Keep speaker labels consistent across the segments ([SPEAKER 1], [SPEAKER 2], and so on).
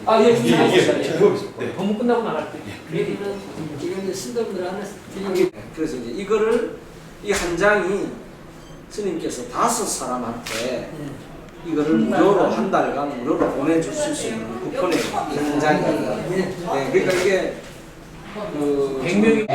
[SPEAKER 1] 아, 예,
[SPEAKER 2] 네.
[SPEAKER 1] 법문 끝나고 나갈 때.
[SPEAKER 3] 여기는 지금 이제 신도들 안에 그래서 이제 이거를 이 한 장이 스님께서 5사람한테 이거를 무료로 한 달간 무료로 보내줄 수 있는 쿠폰이에요. 한 장입니다. 네, 그러니까 이게 그
[SPEAKER 1] 100명이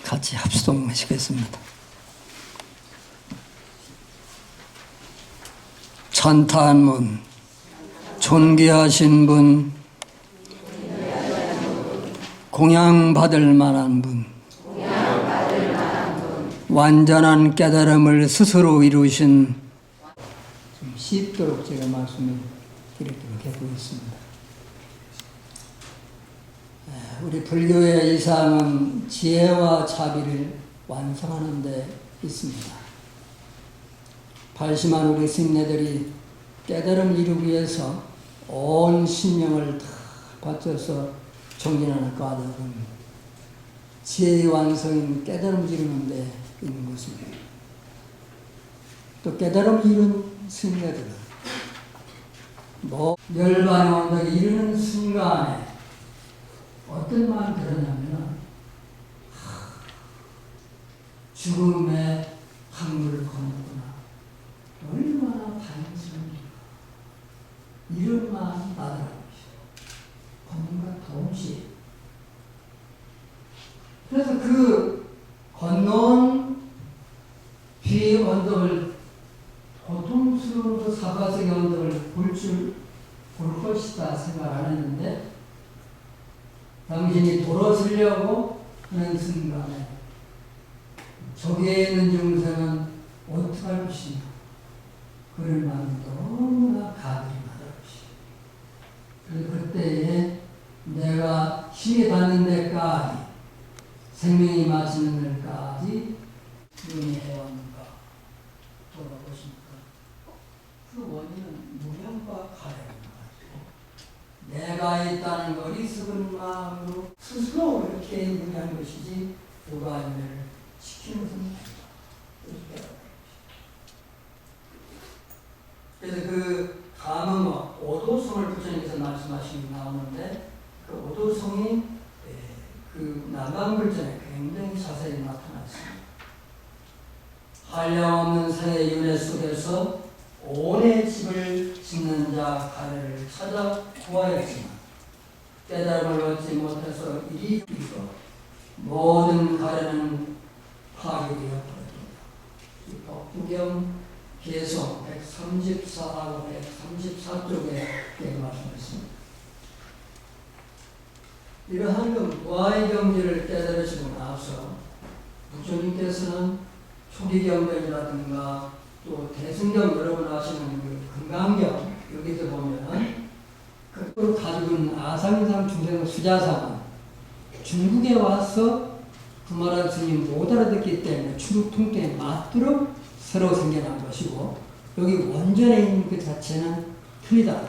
[SPEAKER 4] 같이 합수동하시겠습니다. 찬탄문 존귀하신 분, 공양받을 만한 분, 완전한 깨달음을 스스로 이루신, 좀 쉽도록 제가 말씀을 드리도록 하고 있습니다. 우리 불교의 이상은 지혜와 자비를 완성하는 데 있습니다. 발심한 우리 스님네들이 깨달음을 이루기 위해서 온 신명을 다 바쳐서 정진하는 까닭은 지혜의 완성인 깨달음을 이루는 데 있는 것입니다. 또 깨달음을 이룬 스님네들은 멸반의 언덕에 이르는 순간에 어떤 마음이 들었냐면 죽음의 강물을 건너구나. 얼마나 다행스럽니까. 이런 마음이 나더라고요. 건너가 동시에. 그래서 그 건너온 비의 언덕을 고통스러운 그 사바석의 언덕을 볼 것이다 생각 안 했는데 당신이 돌아서려고 하는 순간에 저기에 있는 중생은 어떻게 할 것이냐. 그런 마음이 너무나 가득히 나더라고요. 그때에 내가 힘이 닿는 데까지 생명이 마치는 데까지 용해왔는가 돌아보십니까. 그 원인은 무명과 가래입니다. 내가 있다는 걸 이습은 마음으로 스스로 이렇게 무리한 것이지 누가 아니면 시키는 것은 아니다. 그래서 그 감흥어 오도성을 부처님께서 말씀하신 게 나오는데 그 오도성이 그 나감불전에 굉장히 자세히 나타났습니다. 한량없는 새의 윤회 속에서 온의 집을 짓는 자 가래를 찾아 구하였지만 깨달음을 얻지 못해서 이리 있고 모든 가래는 파괴되어버렸습니다. 법구경 개성 134하고 134쪽에 이렇게 말씀했습니다. 이러한 그 무아의 경지를 깨달으시고 나서 부처님께서는 초기경전이라든가 또 대승경 여러분 아시는 그 금강경 여기서 보면 그걸 가지고 있는 아상상 중생 수자상은 중국에 와서 구마란 스님 못 알아듣기 때문에 중국 통계에 맞도록 새로 생겨난 것이고 여기 원전에 있는 그 자체는 틀리다.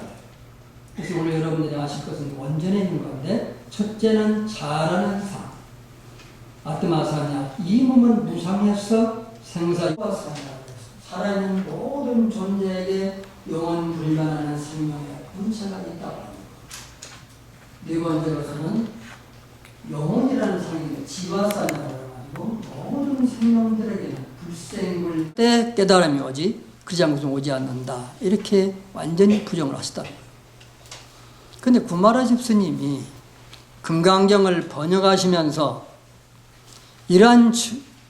[SPEAKER 4] 그래서 오늘 여러분들이 아실 것은 원전에 있는 건데 첫째는 자라는 상 아뜨마상이야. 이 몸은 무상해서 생사와 상이라고 살아있는 모든 존재에게 영원 불변하는 생명의 본체가 있다고 합니다. 네 번째로서는 영혼이라는 상인데 지화산이라고 해가지고 모든 생명들에게는 불생불 때 깨달음이 오지 그러지 않고는 오지 않는다. 이렇게 완전히 부정을 하시다. 근데 구마라집 스님이 금강경을 번역하시면서 이러한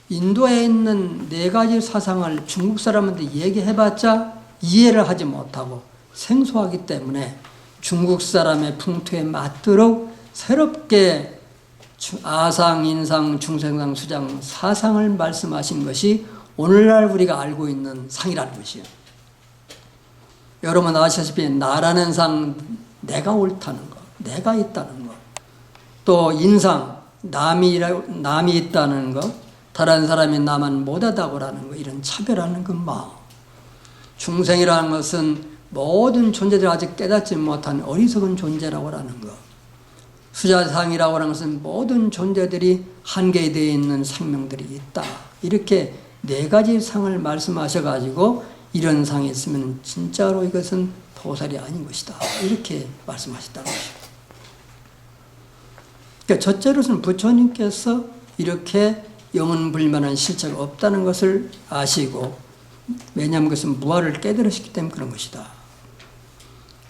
[SPEAKER 4] 인도에 있는 4가지 사상을 중국 사람한테 얘기해봤자 이해를 하지 못하고 생소하기 때문에 중국 사람의 풍토에 맞도록 새롭게 아상, 인상, 중생상, 수장, 사상을 말씀하신 것이 오늘날 우리가 알고 있는 상이라는 것이에요. 여러분 아시다시피 나라는 상, 내가 옳다는 것, 내가 있다는 것. 또 인상, 남이 있다는 것, 다른 사람이 나만 못하다고라는 것, 이런 차별하는 그 마음. 중생이라는 것은 모든 존재들이 아직 깨닫지 못한 어리석은 존재라고 하는 것. 수자상이라고 하는 것은 모든 존재들이 한계되어 있는 생명들이 있다. 이렇게 네 가지 상을 말씀하셔가지고 이런 상이 있으면 진짜로 이것은 도살이 아닌 것이다. 이렇게 말씀하셨다는 것이죠. 그러니까 첫째로서는 부처님께서 이렇게 영원불멸한 실체가 없다는 것을 아시고, 왜냐하면 그것은 무아를 깨달으셨기 때문에 그런 것이다.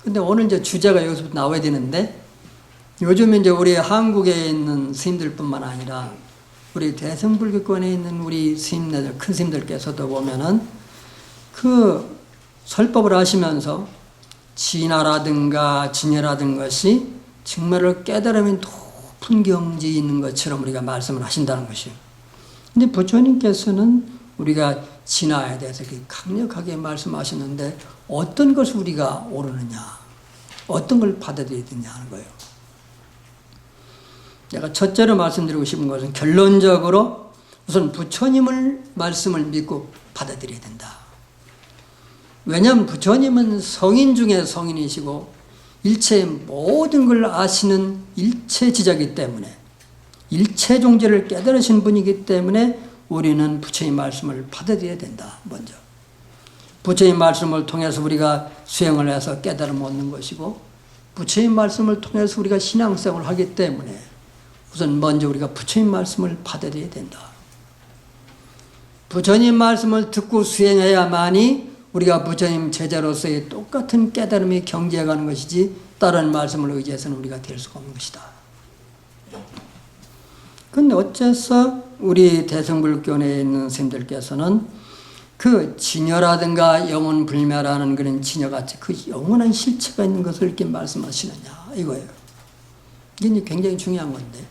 [SPEAKER 4] 근데 오늘 이제 주제가 여기서부터 나와야 되는데, 요즘 이제 우리 한국에 있는 스님들뿐만 아니라 우리 대승불교권에 있는 우리 스님들, 큰 스님들께서도 보면은 그 설법을 하시면서 진화라든가 진여라든가 것이 정말로 깨달음이 높은 경지에 있는 것처럼 우리가 말씀을 하신다는 것이에요. 근데 부처님께서는 우리가 진화에 대해서 강력하게 말씀하셨는데 어떤 것을 우리가 오르느냐, 어떤 걸 받아들여야 되냐 하는 거예요. 내가 첫째로 말씀드리고 싶은 것은 결론적으로 우선 부처님을 말씀을 믿고 받아들여야 된다. 왜냐하면 부처님은 성인 중에 성인이시고 일체의 모든 걸 아시는 일체지자이기 때문에, 일체 종지를 깨달으신 분이기 때문에 우리는 부처님 말씀을 받아들여야 된다. 먼저 부처님 말씀을 통해서 우리가 수행을 해서 깨달음을 얻는 것이고, 부처님 말씀을 통해서 우리가 신앙생활을 하기 때문에 우선 먼저 우리가 부처님 말씀을 받아들여야 된다. 부처님 말씀을 듣고 수행해야만이 우리가 부처님 제자로서의 똑같은 깨달음이 경지해가는 것이지, 다른 말씀을 의지해서는 우리가 될 수가 없는 것이다. 그런데 어째서 우리 대승불교에 있는 스님들께서는 그 진여라든가 영원불멸하는 그런 진여같이 그 영원한 실체가 있는 것을 이렇게 말씀하시느냐 이거예요. 이게 굉장히 중요한 건데,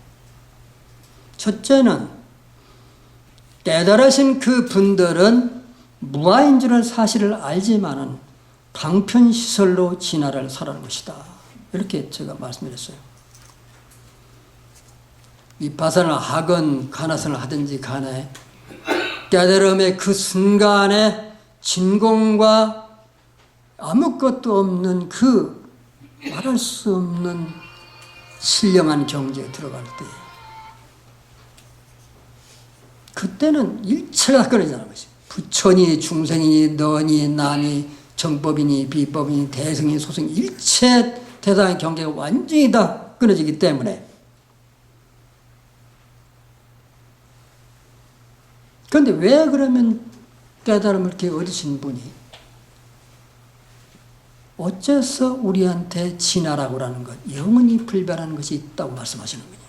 [SPEAKER 4] 첫째는 깨달으신 그 분들은 무아인 줄은 사실을 알지만은 방편시설로 진화를 살아가는 것이다. 이렇게 제가 말씀드렸어요. 위파선을 하건 가나선을 하든지 간에 깨달음의 그 순간에 진공과 아무것도 없는 그 말할 수 없는 신령한 경지에 들어갈 때, 그때는 일체가 끊어지는 것이, 부처니 중생이니 너니 나니 정법이니 비법이니 대승이니 소승이 일체 대상의 경계가 완전히 다 끊어지기 때문에. 그런데 왜 그러면 깨달음을 이렇게 얻으신 분이 어째서 우리한테 진화라고 하는 것, 영원히 불변하는 것이 있다고 말씀하시는 거예요?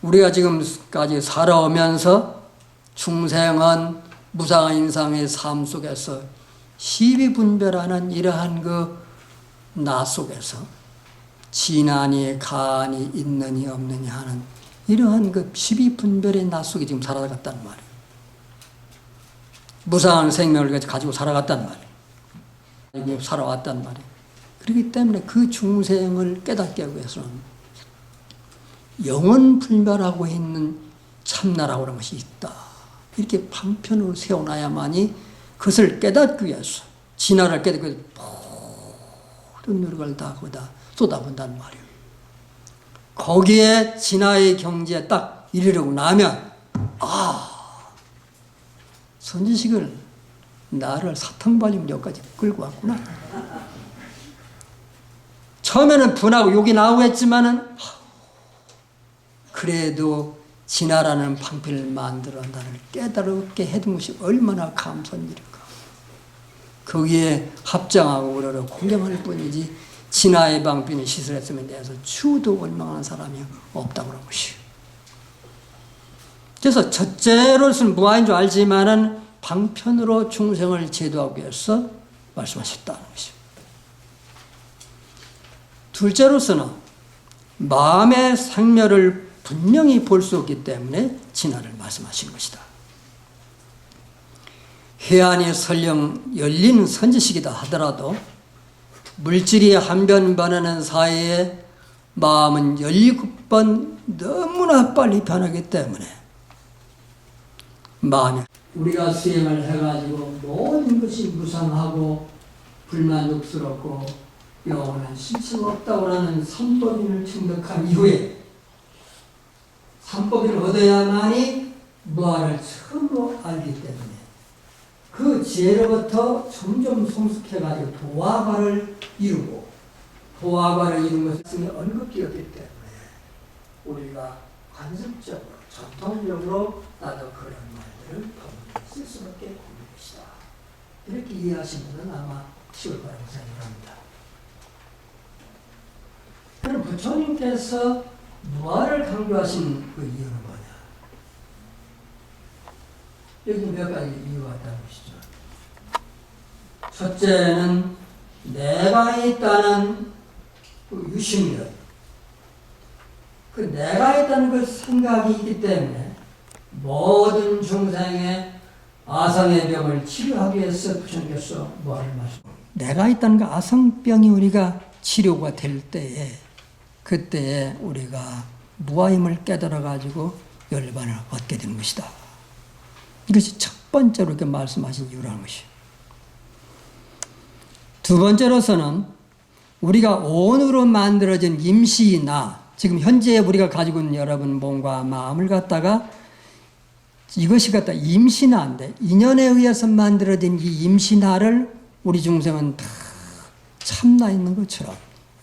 [SPEAKER 4] 우리가 지금까지 살아오면서 중생은 무상한 인상의 삶 속에서 시비분별하는 이러한 그 나 속에서 진하니 가하니 있느니 없느니 하는 이러한 그 시비분별의 나 속에 지금 살아갔단 말이에요. 무상한 생명을 가지고 살아갔단 말이에요. 살아왔단 말이에요. 그렇기 때문에 그 중생을 깨닫게 하기 위해서는 영원불멸하고 있는 참나라고 하는 것이 있다. 이렇게 방편으로 세워놔야만이 그것을 깨닫기 위해서, 진화를 깨닫기 위해서 모든 노력을 다 거기다 쏟아본단 말이에요. 거기에 진화의 경지에 딱 이르려고 나면, 선지식을 나를 사탕발림 여기까지 끌고 왔구나. 처음에는 분하고 욕이 나오고 했지만은 그래도 진화라는 방편을 만들어 나를 깨달게 해둔 것이 얼마나 감사한 일인가. 거기에 합장하고 우러러 공경할 뿐이지 진화의 방편을 시설했으면 대해서 추도 원망하는 사람이 없다고 그런 것이에요. 그래서 첫째로서는 무아인 줄 알지만은 방편으로 중생을 제도하기 위해서 말씀하셨다는 것이죠. 둘째로서는 마음의 상멸을 분명히 볼 수 없기 때문에 진화를 말씀하신 것이다. 해안이 설령 열린 선지식이다 하더라도 물질이 한 변 변하는 사이에 마음은 17번 너무나 빨리 변하기 때문에 마음이 우리가 수행을 해가지고 모든 것이 무상하고 불만족스럽고 영원한 실체가 없다고 하는 삼법인을 증득한 이후에 삼법인을 얻어야만이 무아를 처음으로 알기 때문에 그 지혜로부터 점점 성숙해가지고 도화과를 이루고 도화과를 이룬 것은 언급되었기 때문에 우리가 관습적으로 전통적으로 나도 그런 말들을 쓸 수밖에 없는 것이다. 이렇게 이해하시면 아마 쉬울 거라고 생각합니다. 그럼 부처님께서 무아를 강조하신 그 이유는 뭐냐? 여기 몇 가지 이유가 있다는 것이죠. 첫째는 내가 있다는 그 유심력, 그 내가 있다는 그 생각이 있기 때문에 모든 중생의 아상의 병을 치료하기 위해서 부처님께서 무아를 말씀합니다. 내가 있다는 그 아상병이 우리가 치료가 될 때에 그때에 우리가 무아임을 깨달아 가지고 열반을 얻게 되는 것이다. 이것이 첫 번째로 이렇게 말씀하신 이유라는 것이에요. 두 번째로서는 우리가 온으로 만들어진 임시나 지금 현재 우리가 가지고 있는 여러분 몸과 마음을 갖다가 이것이 갖다 임시나인데 인연에 의해서 만들어진 이 임시나를 우리 중생은 다 참나 있는 것처럼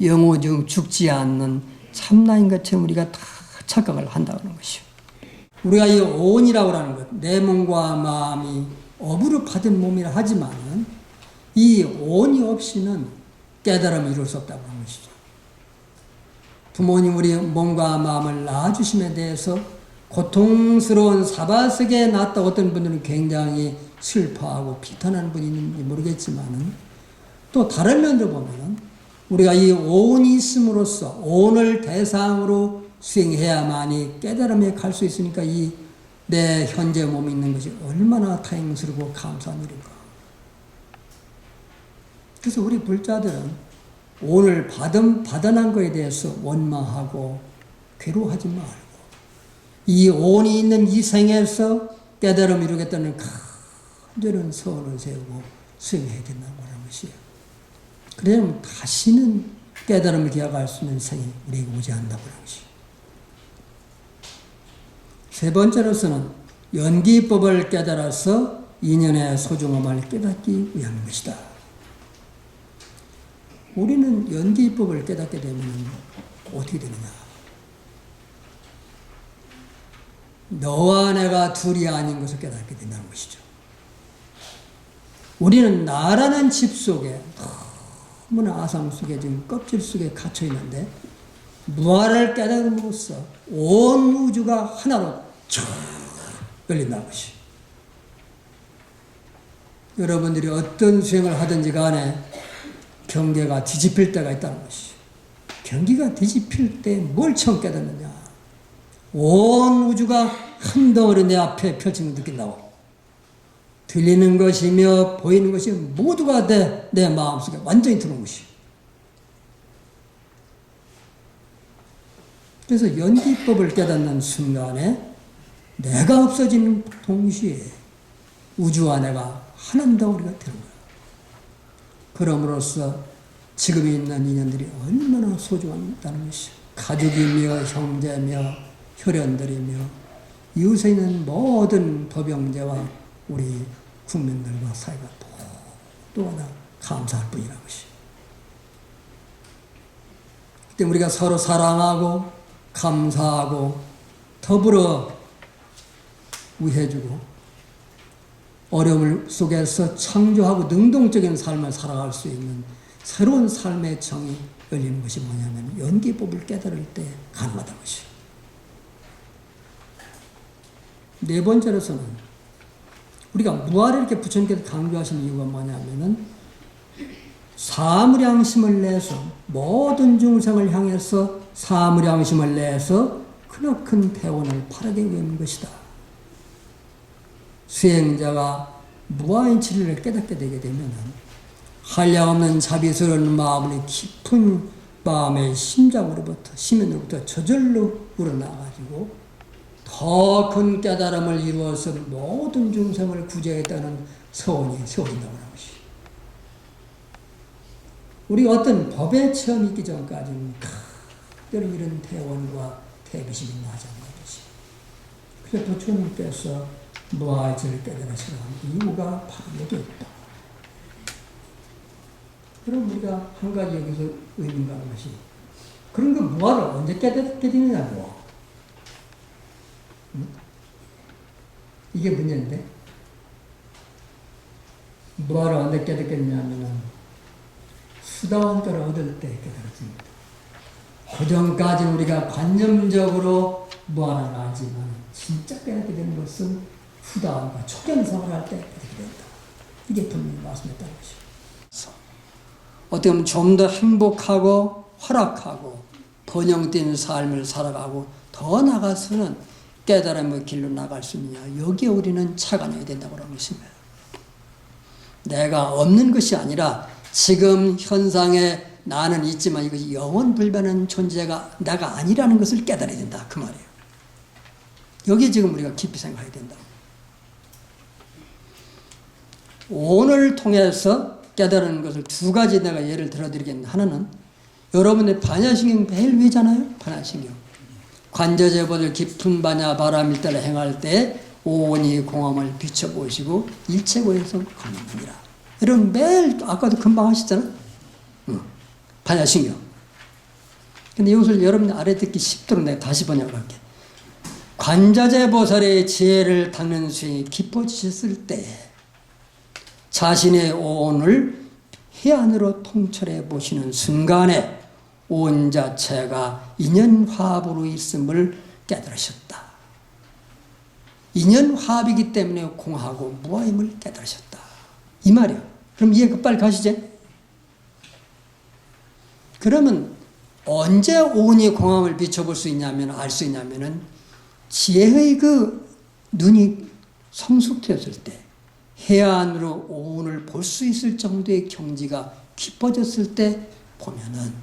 [SPEAKER 4] 영오중 죽지 않는 참나인 것처럼 우리가 다 착각을 한다는 것이요. 우리가 이 온이라고 하는 것, 내 몸과 마음이 업으로 받은 몸이라 하지만은 이 온이 없이는 깨달음을 이룰 수 없다고 하는 것이죠. 부모님 우리 몸과 마음을 낳아주심에 대해서 고통스러운 사바세계에 낳았다 어떤 분들은 굉장히 슬퍼하고 비탄하는 분이 있는지 모르겠지만은 또 다른 면으로 보면은 우리가 이 온이 있음으로써 온을 대상으로 수행해야만이 깨달음에 갈 수 있으니까 이 내 현재 몸이 있는 것이 얼마나 다행스럽고 감사한 일인가. 그래서 우리 불자들은 온을 받아난 것에 대해서 원망하고 괴로워하지 말고 이 온이 있는 이 생에서 깨달음 이루겠다는 간절한 소원을 세우고 수행해야 된다고 하는 것이에요. 그래야만 다시는 깨달음을 기약할 수 있는 생이 우리에게 오지 않는다고 하는 것이에요. 세 번째로서는 연기법을 깨달아서 인연의 소중함을 깨닫기 위한 것이다. 우리는 연기법을 깨닫게 되면 어떻게 되느냐? 너와 내가 둘이 아닌 것을 깨닫게 된다는 것이죠. 우리는 나라는 집 속에 너무나 아상 속에 지금 껍질 속에 갇혀 있는데 무아를 깨달음으로써 온 우주가 하나로 쫙 열린다는 것이. 여러분들이 어떤 수행을 하든지 간에 경계가 뒤집힐 때가 있다는 것이. 경계가 뒤집힐 때 뭘 처음 깨닫느냐? 온 우주가 한 덩어리 내 앞에 펼치는 걸 느낀다고. 들리는 것이며 보이는 것이 모두가 내 마음속에 완전히 들어온 것이. 그래서 연기법을 깨닫는 순간에 내가 없어지는 동시에 우주와 내가 하나인 덩어리가 되는 거야. 그럼으로써 지금 있는 인연들이 얼마나 소중하다는 것이. 가족이며 형제며 혈연들이며 이웃에 있는 모든 도병제와 우리 국민들과 사이가 또 하나 감사할 뿐이라는 것이. 그때 우리가 서로 사랑하고 감사하고 더불어 위해주고 어려움 속에서 창조하고 능동적인 삶을 살아갈 수 있는 새로운 삶의 정이 열리는 것이 뭐냐면 연기법을 깨달을 때 가능하다는 것이. 네 번째로서는 우리가 무아를 이렇게 부처님께서 강조하신 이유가 뭐냐면은 사무량심을 내서 모든 중생을 향해서 사무량심을 내서 크나큰 대원을 바라게 위한 것이다. 수행자가 무아인치를 깨닫게 되게 되면 한량없는 자비스러운 마음이 깊은 마음의 심장으로부터 심연으로부터 저절로 우러나가지고 더 큰 깨달음을 이루어서 모든 중생을 구제하겠다는 서원이 세워진다고 하는 것이. 우리가 어떤 법의 체험이 있기 전까지는 특별히 이런 대원과 대비심이 나지 않는 것이. 그래서 부처님께서 무아인치를 깨달으시는 이유가 바로 여기 있다. 그럼 우리가 한 가지 여기서 의미가 하는 것이, 그런 거 무아를 언제 깨닫게 되느냐고. 이게 문제인데, 무아를 언제 깨닫게 되냐면은 수다원가를 얻을 때 깨달았습니다. 그 전까지 우리가 관념적으로 무아를 알지만 진짜 깨닫게 되는 것은 후다원과 초견성을 할 때 깨닫게 된다. 이게 분명히 말씀했다는 것이죠. 어떻게 보면 좀 더 행복하고 활락하고 번영된 삶을 살아가고 더 나가서는 깨달음의 길로 나갈 수 있느냐, 여기에 우리는 차관해야 된다고 하는 것입니다. 내가 없는 것이 아니라 지금 현상에 나는 있지만 이것이 영원불변한 존재가 내가 아니라는 것을 깨달아야 된다, 그 말이에요. 여기에 지금 우리가 깊이 생각해야 된다. 오늘 통해서 깨달은 것을 두 가지 내가 예를 들어드리겠는데, 하나는 여러분의 반야신경 매일 외잖아요. 반야신경. 관저제보들 깊은 반야 바람일 때를 행할 때 오온이 공함을 비춰보시고 일체고에서 걷느니라. 여러분 매일 아까도 금방 하시잖아. 반야신경. 근데 이것을 여러분이 아래 듣기 쉽도록 내가 다시 번역을 할게. 관자재보살의 지혜를 닦는 수행이 깊어지셨을 때 자신의 오온을 해안으로 통철해 보시는 순간에 온 자체가 인연화합으로 있음을 깨달으셨다. 인연화합이기 때문에 공하고 무아임을 깨달으셨다. 이 말이야. 그럼 이해 빨리 가시죠. 그러면 언제 오온이 공함을 비춰볼 수 있냐면, 알 수 있냐면은 지혜의 그 눈이 성숙되었을 때, 해안으로 오온을 볼 수 있을 정도의 경지가 깊어졌을 때 보면은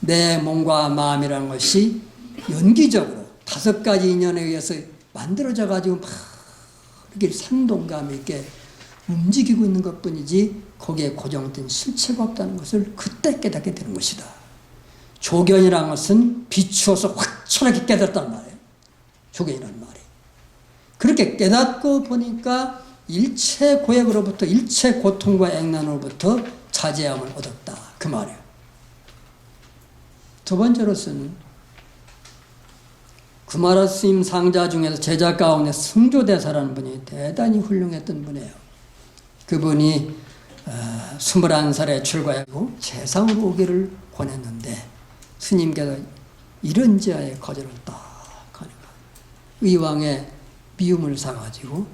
[SPEAKER 4] 내 몸과 마음이라는 것이 연기적으로 5가지 인연에 의해서 만들어져 가지고 막 이렇게 산동감 있게 움직이고 있는 것 뿐이지 거기에 고정된 실체가 없다는 것을 그때 깨닫게 되는 것이다. 조견이라는 것은 비추어서 확철하게 깨닫단 말이에요. 조견이라는 말이. 그렇게 깨닫고 보니까 일체 고액으로부터, 일체 고통과 액난으로부터 자제함을 얻었다, 그 말이에요. 두 번째로서는 구마라 스님 상자 중에서 제자 가운데 승조대사라는 분이 대단히 훌륭했던 분이에요. 그분이 21살에 출가하고 세상으로 오기를 권했는데 스님께서 이런 지하에 거절을 딱 하니까 의왕에 미움을 사가지고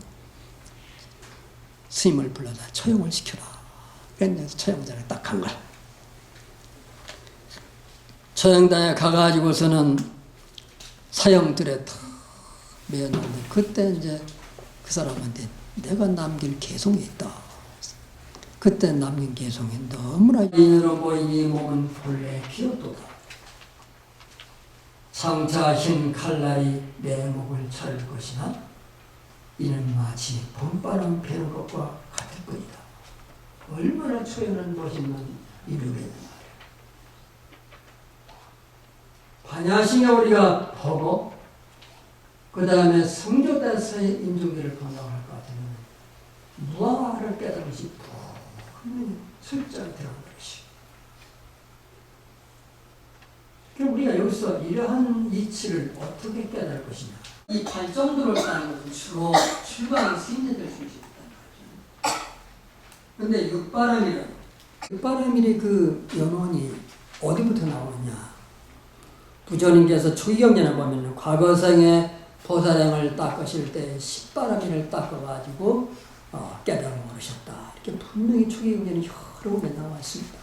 [SPEAKER 4] 스님을 불러다 처형을 시켜라. 그래서 처형장에 딱 간 거야. 처형장에 가가지고서는 사형들에 탁 매였는데, 그때 이제 그 사람한테 내가 남길 개송이 있다. 그때 남긴 개송이 너무나 인으로 보이니 몸은 본래 비었도다. 장차 흰 칼날이 내 목을 자를 것이나 이는 마치 봄바람 배는 것과 같을 뿐이다. 얼마나 초연한 멋있는 이루겠느냐. 반야신경 우리가 보고 그 다음에 성조대사의 인종들을 건강할 것 같으면 무아를 깨달은 것이 분명히 철저히 들어간 것이. 그럼 우리가 여기서 이러한 이치를 어떻게 깨달을 것이냐. 이 발정도를 따는 것은 주로 출가한 스님들 수 있다. 그런데 육바람일의 그 연원이 어디부터 나오느냐. 부처님께서 초기경전에 보면 과거생에 보살행을 닦으실 때 십바람일을 닦아가지고 깨달음을 얻으셨다. 이렇게 분명히 초기경제는 여러 군데 나와 있습니다.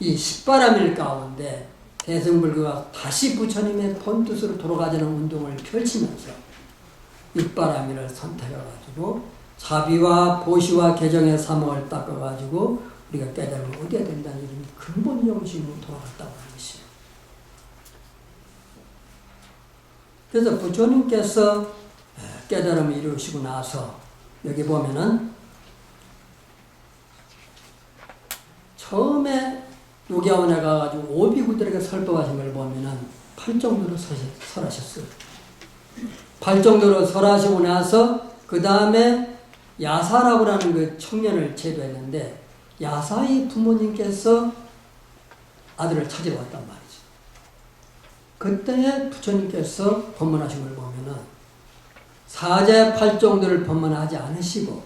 [SPEAKER 4] 이 십바람일 가운데 대승불교가 다시 부처님의 본뜻으로 돌아가자는 운동을 펼치면서 육바람일을 선택해가지고 자비와 보시와 개정의 사목을 닦아가지고 우리가 깨달음을 얻어야 된다는 이런 근본 정신으로 돌아갔다고 하는 것이에요. 그래서 부처님께서 깨달음을 이루시고 나서 여기 보면은 처음에 요기야원에 가가지고 오비구들에게 설법하신 걸 보면은 8정도로 설하셨어요. 8정도로 설하시고 나서 그 다음에 야사라고 하는 그 청년을 제도했는데 야사의 부모님께서 아들을 찾으러 왔단 말이죠. 그때 부처님께서 법문하신 걸 보면은 사제 8정도를 법문하지 않으시고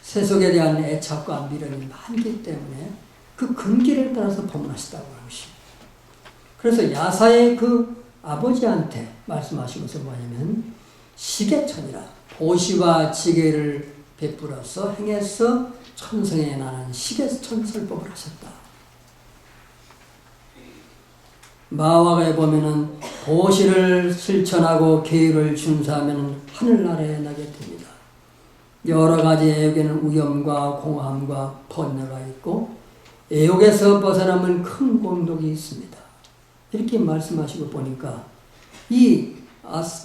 [SPEAKER 4] 세속에 대한 애착과 미련이 많기 때문에 그 근기를 따라서 법문하시다고 하는 것입니다. 그래서 야사의 그 아버지한테 말씀하신 것은 뭐냐면 시계천이라 보시와 지계를 베풀어서 행해서 천성에 나는 시계천 설법을 하셨다. 마화가에 보면은 보시를 실천하고 계율을 준수하면 하늘나라에 나게 됩니다. 여러 가지 애욕에는 우염과 공함과 번뇌가 있고 애욕에서 벗어나면 큰 공덕이 있습니다. 이렇게 말씀하시고 보니까 이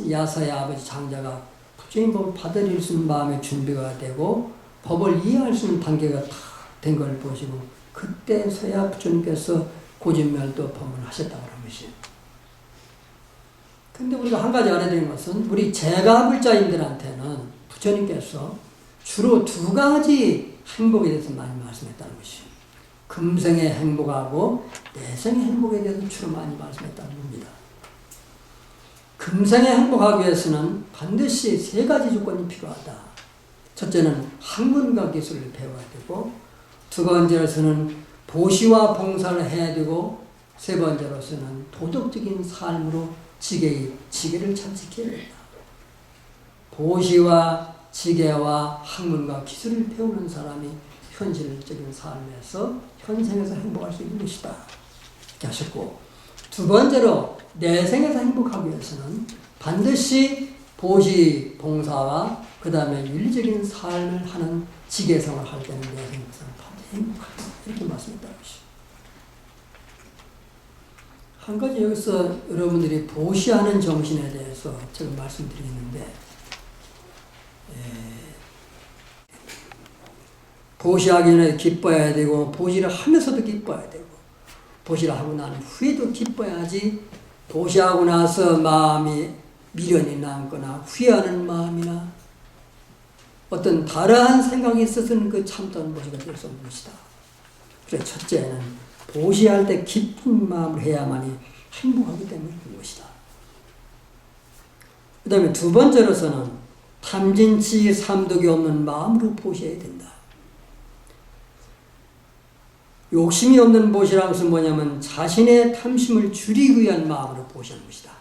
[SPEAKER 4] 야사의 아버지 장자가 부처님 법을 받아들일 수 있는 마음의 준비가 되고 법을 이해할 수 있는 단계가 다 된 걸 보시고 그때서야 부처님께서 고진멸도 법문하셨다고 하는 것이에요. 근데 우리가 한 가지 알아야 되는 것은 우리 재가불자인들한테는 부처님께서 주로 두 가지 행복에 대해서 많이 말씀했다는 것이에요. 금생의 행복하고 내생의 행복에 대해서 주로 많이 말씀했다는 겁니다. 금생의 행복하기 위해서는 반드시 세 가지 조건이 필요하다. 첫째는 학문과 기술을 배워야 되고, 두 번째로서는 보시와 봉사를 해야 되고, 세 번째로서는 도덕적인 삶으로 지계를 잘 지켜야 된다. 보시와 지계와 학문과 기술을 배우는 사람이 현실적인 삶에서 현생에서 행복할 수 있는 것이다. 이렇게 하셨고, 두 번째로 내생에서 행복하기 위해서는 반드시 보시 봉사와 그 다음에 윤리적인 삶을 하는 지계생활을 할 때는 내생에서는 반드시 행복하다. 이렇게 말씀했다는 것이죠. 한 가지 여기서 여러분들이 보시하는 정신에 대해서 제가 말씀드리겠는데, 보시하기 전에 기뻐야 되고, 보시를 하면서도 기뻐야 되고, 보시를 하고 난 후에도 기뻐야지, 보시하고 나서 마음이 미련이 남거나 후회하는 마음이나 어떤 다른 생각이 있어서는 그 참다운 보시가 될 수 없는 것이다. 그래서 첫째는 보시할 때 기쁜 마음을 해야만이 행복하기 때문에 그런 것이다. 그 다음에 두 번째로서는 탐진치 삼독이 없는 마음으로 보셔야 된다. 욕심이 없는 보시라는 것은 뭐냐면 자신의 탐심을 줄이기 위한 마음으로 보시는 것이다.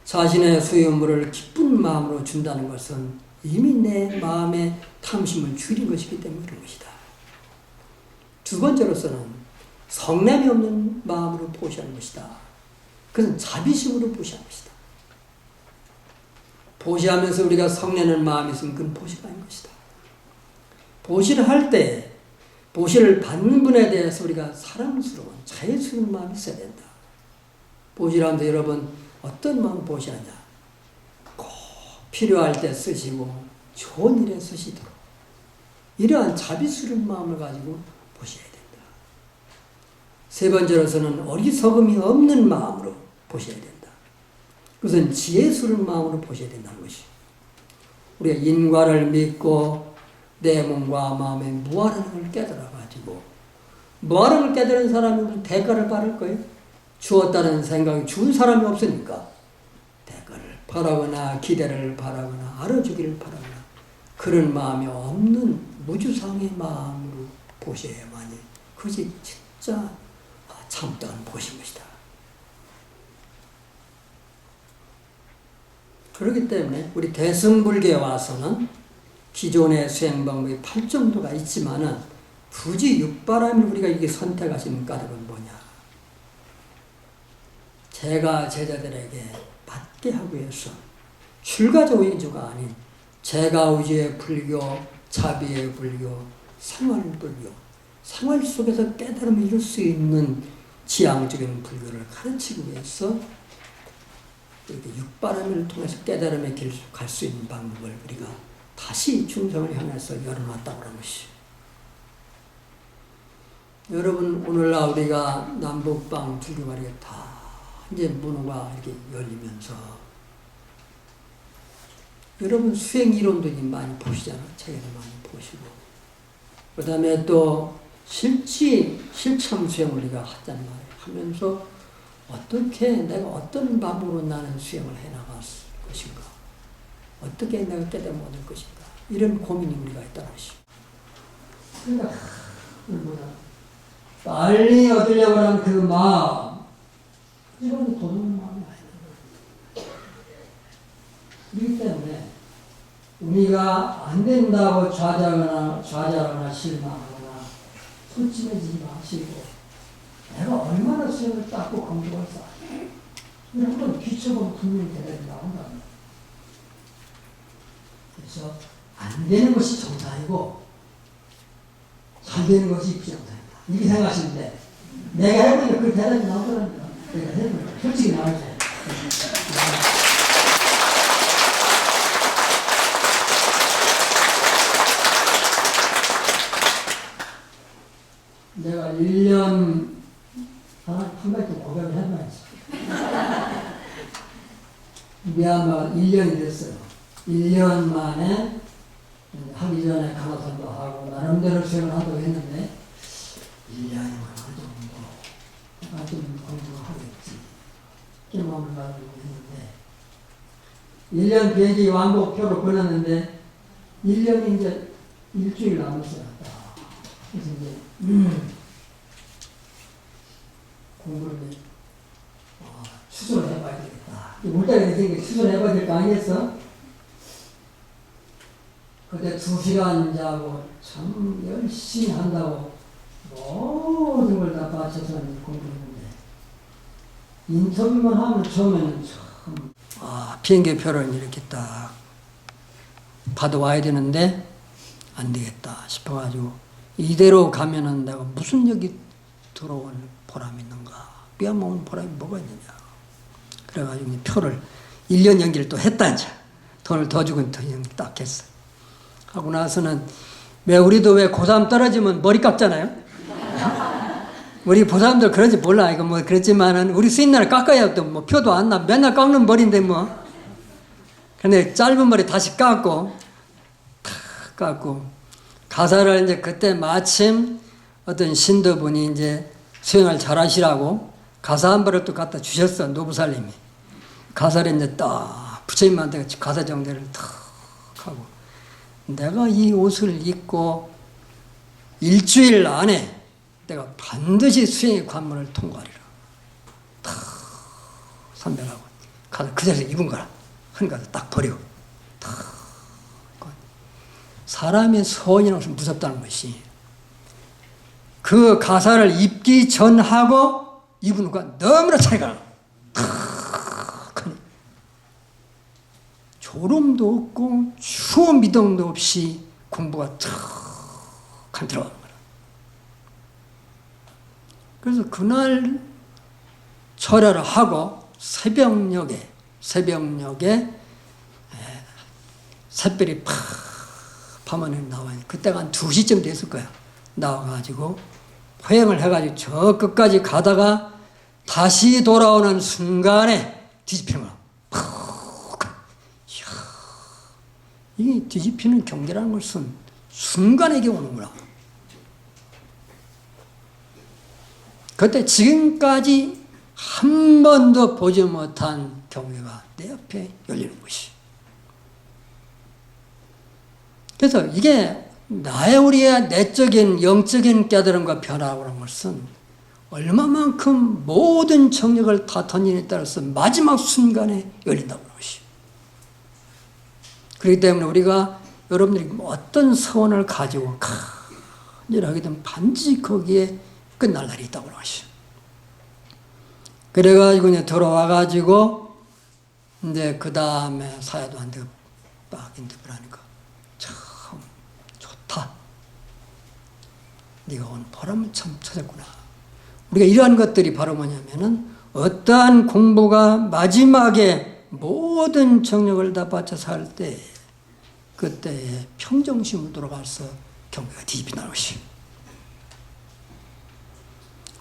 [SPEAKER 4] 자신의 소유물을 기쁜 마음으로 준다는 것은 이미 내 마음의 탐심을 줄인 것이기 때문에 그런 것이다. 두 번째로서는 성냄이 없는 마음으로 보시는 것이다. 그것은 자비심으로 보시는 것이다. 보시하면서 우리가 성내는 마음이 있으면 그건 보시가 아닌 것이다. 보시를 할 때 보시를 받는 분에 대해서 우리가 사랑스러운 자애스러운 마음이 있어야 된다. 보시를 하면서 여러분 어떤 마음을 보시느냐. 꼭 필요할 때 쓰시고 좋은 일에 쓰시도록 이러한 자비스러운 마음을 가지고 보셔야 된다. 세 번째로서는 어리석음이 없는 마음으로 보셔야 된다. 그것은 지혜스러운 마음으로 보셔야 된다는 것이. 우리가 인과를 믿고 내 몸과 마음의 무한한 걸 깨달아가지고 무한한 걸 깨달은 사람은 대가를 받을 거예요. 주었다는 생각이 준 사람이 없으니까 대가를 바라거나 기대를 바라거나 알아주기를 바라거나 그런 마음이 없는 무주상의 마음으로 보셔야만이 그것이 진짜 참다운 보신 것이다. 그렇기 때문에 우리 대승불교에 와서는 기존의 수행 방법이 8정도가 있지만은 굳이 육바람을 우리가 이게 선택하시는 까닭은 뭐냐? 제가 제자들에게 받게 하기 위해서 출가적 위주가 아닌 제가우지의 불교, 자비의 불교, 생활 불교, 생활 속에서 깨달음을 이룰 수 있는 지향적인 불교를 가르치기 위해서 이렇게 육바람을 통해서 깨달음의 길을 갈 수 있는 방법을 우리가 다시 중생을 향해서 열어놨다고 하는 것이. 여러분, 오늘날 우리가 남북방 불교가 이렇게 다 이제 문호가 이렇게 열리면서 여러분 수행 이론들이 많이 보시잖아요. 책에도 많이 보시고. 그 다음에 또 실참 수행을 우리가 하잖아요. 하면서 어떻게 내가 어떤 방법으로 나는 수행을 해나갈 것인가. 어떻게 내가 깨달음을 얻을 것인가. 이런 고민이 우리가 있다는 것이죠. 그러니까 얼마나 빨리 얻으려고 하는 그 마음, 이건 도둑는 마음이 아니에요. 그렇기 때문에 우리가 안 된다고 좌절하거나 실망하거나 소침해지지 마시고 내가 얼마나 수행을 닦고 공부를 쌓아 이걸 한번 비춰보면 분명히 대답이 나온다. 그래서 안 되는 것이 정상이고 잘 되는 것이 비정상이다. 이렇게 생각하시면 돼. 내가 해보니까 그 대답이 나오더라니까. 내가 해보니까 솔직히 나오죠. 내가 1년 한 가지 고백을 해봐야지. 미얀마 1년이 됐어요. 1년 만에 하기 전에 강화선도 하고 나름대로 수행을 하려고 했는데 1년이면 좀 공부하겠지. 이렇게 마음을 가지고 했는데 1년 비행기 왕복표로 끊었는데 1년이 이제 일주일 남았어요. 그래서 이제 공부를 수술을 해봐야 되겠다. 물가에 생겨 수술을 해봐야 될 거 아니겠어? 그때 2시간 자고 참 열심히 한다고 모든 걸 다 바쳐서 공부했는데 인터뷰만 하면 처음에는 참 비행기표를 이렇게 딱 받아와야 되는데 안 되겠다 싶어가지고 이대로 가면은 내가 무슨 여기 들어올 보람이 있는가? 뼈모은 보람이 뭐가 있느냐? 그래가지고 표를 1년 연기를 또 했다 이제 돈을 더 주고 더 연기 딱 했어. 하고 나서는 왜 우리도 왜 고3 떨어지면 머리 깎잖아요? 우리 고3들 그런지 몰라. 이거 뭐 그랬지만은 우리 수인날 깎아야 또 뭐 표도 안 나. 맨날 깎는 머리인데 뭐. 근데 짧은 머리 다시 깎고 가사를 이제 그때 마침 어떤 신도분이 이제 수행을 잘 하시라고 가사 한 벌을 또 갖다 주셨어. 노부살님이. 가사를 이제 딱 부처님한테 가사 정대를 탁 하고 내가 이 옷을 입고 일주일 안에 내가 반드시 수행의 관문을 통과하리라. 탁 선별하고 가서 그 자리에서 입은 거라. 그러니까 딱 버리고 탁 사람의 소원이라는 것은 무섭다는 것이 그 가사를 입기 전하고 입은 후가 너무나 차이가 나. 졸음도 없고 추워 미동도 없이 공부가 탁 들어가는 거라. 그래서 그날 철야를 하고 새벽녘에 샛별이 팍 밤하늘 나와요. 그때가 한 2시쯤 됐을 거야. 나와가지고 호행을 해가지고 저 끝까지 가다가 다시 돌아오는 순간에 뒤집히는 거야. 이게 뒤집히는 경계라는 것은 순간에게 오는구나. 그때 지금까지 한 번도 보지 못한 경계가 내 앞에 열리는 것이. 그래서 이게 나의 우리의 내적인 영적인 깨달음과 변화라는 것은 얼마만큼 모든 정력을 다 던지느냐에 따라서 마지막 순간에 열린다고 하는 것이. 그렇기 때문에 우리가 여러분들이 어떤 소원을 가지고 간절하게 되면 반드시 거기에 끝날 날이 있다고 하시오. 그래가지고 이제 들어와가지고 이제 그 다음에 사야도한테 딱 인터뷰를 하니까 참 좋다. 네가 오늘 보람을 참 찾았구나. 우리가 이러한 것들이 바로 뭐냐면은 어떠한 공부가 마지막에 모든 정력을 다 바쳐서 할 때 그때에 평정심으로 돌아가서 경계가 뒤집힌다는 것이.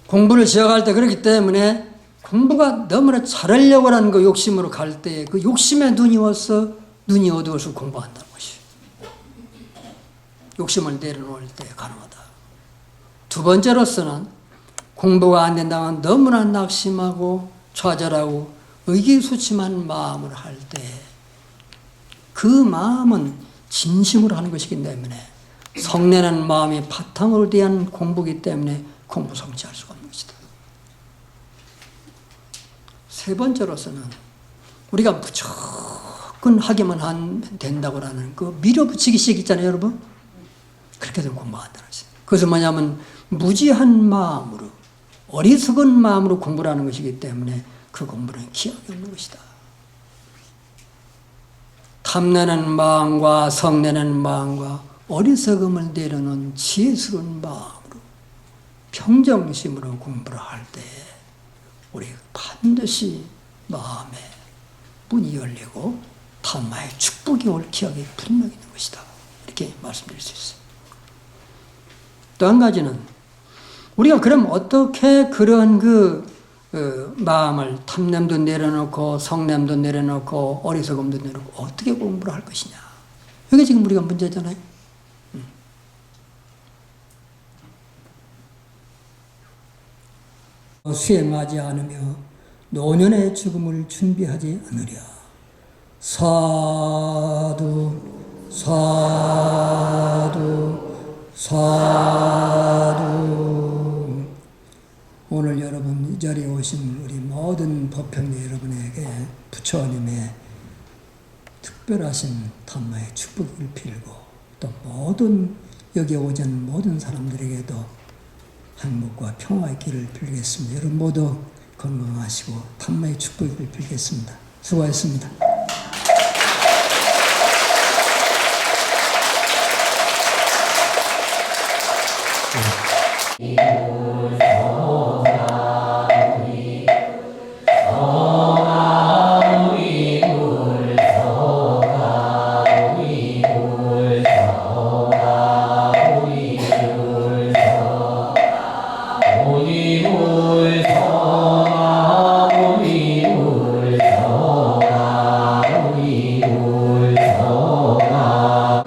[SPEAKER 4] 공부를 시작할 때 그렇기 때문에 공부가 너무나 잘하려고 하는 그 욕심으로 갈 때에 그 욕심에 눈이 와서 눈이 어두워서 공부한다는 것이. 욕심을 내려놓을 때 가능하다. 두 번째로서는 공부가 안 된다면 너무나 낙심하고 좌절하고 의기소침한 마음을 할 때 그 마음은 진심으로 하는 것이기 때문에 성내는 마음이 바탕으로 대한 공부이기 때문에 공부 성취할 수가 없는 것이다. 세 번째로서는 우리가 무조건 하기만 하면 된다고 하는 그 밀어붙이기식 있잖아요, 여러분. 그렇게 되면 공부가 안 되는 것이다. 그것은 뭐냐면 무지한 마음으로 어리석은 마음으로 공부를 하는 것이기 때문에 그 공부는 기억이 없는 것이다. 탐내는 마음과 성내는 마음과 어리석음을 내려놓은 지혜스러운 마음으로 평정심으로 공부를 할 때 우리 반드시 마음에 문이 열리고 탐마의 축복이 올 기억이 분명히 있는 것이다. 이렇게 말씀드릴 수 있어요. 또 한 가지는 우리가 그럼 어떻게 그런 마음을 탐냄도 내려놓고 성냄도 내려놓고 어리석음도 내려놓고 어떻게 공부를 할 것이냐. 이게 지금 우리가 문제잖아요. 수행하지 않으며 노년의 죽음을 준비하지 않으랴. 사두 사두 사두. 오늘 여러분 이 자리에 오신 우리 모든 법평리 여러분에게 부처님의 특별하신 탐마의 축복을 빌고 또 모든 여기 오전 모든 사람들에게도 행복과 평화의 길을 빌겠습니다. 여러분 모두 건강하시고 탐마의 축복을 빌겠습니다. 수고하셨습니다.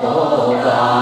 [SPEAKER 1] 오가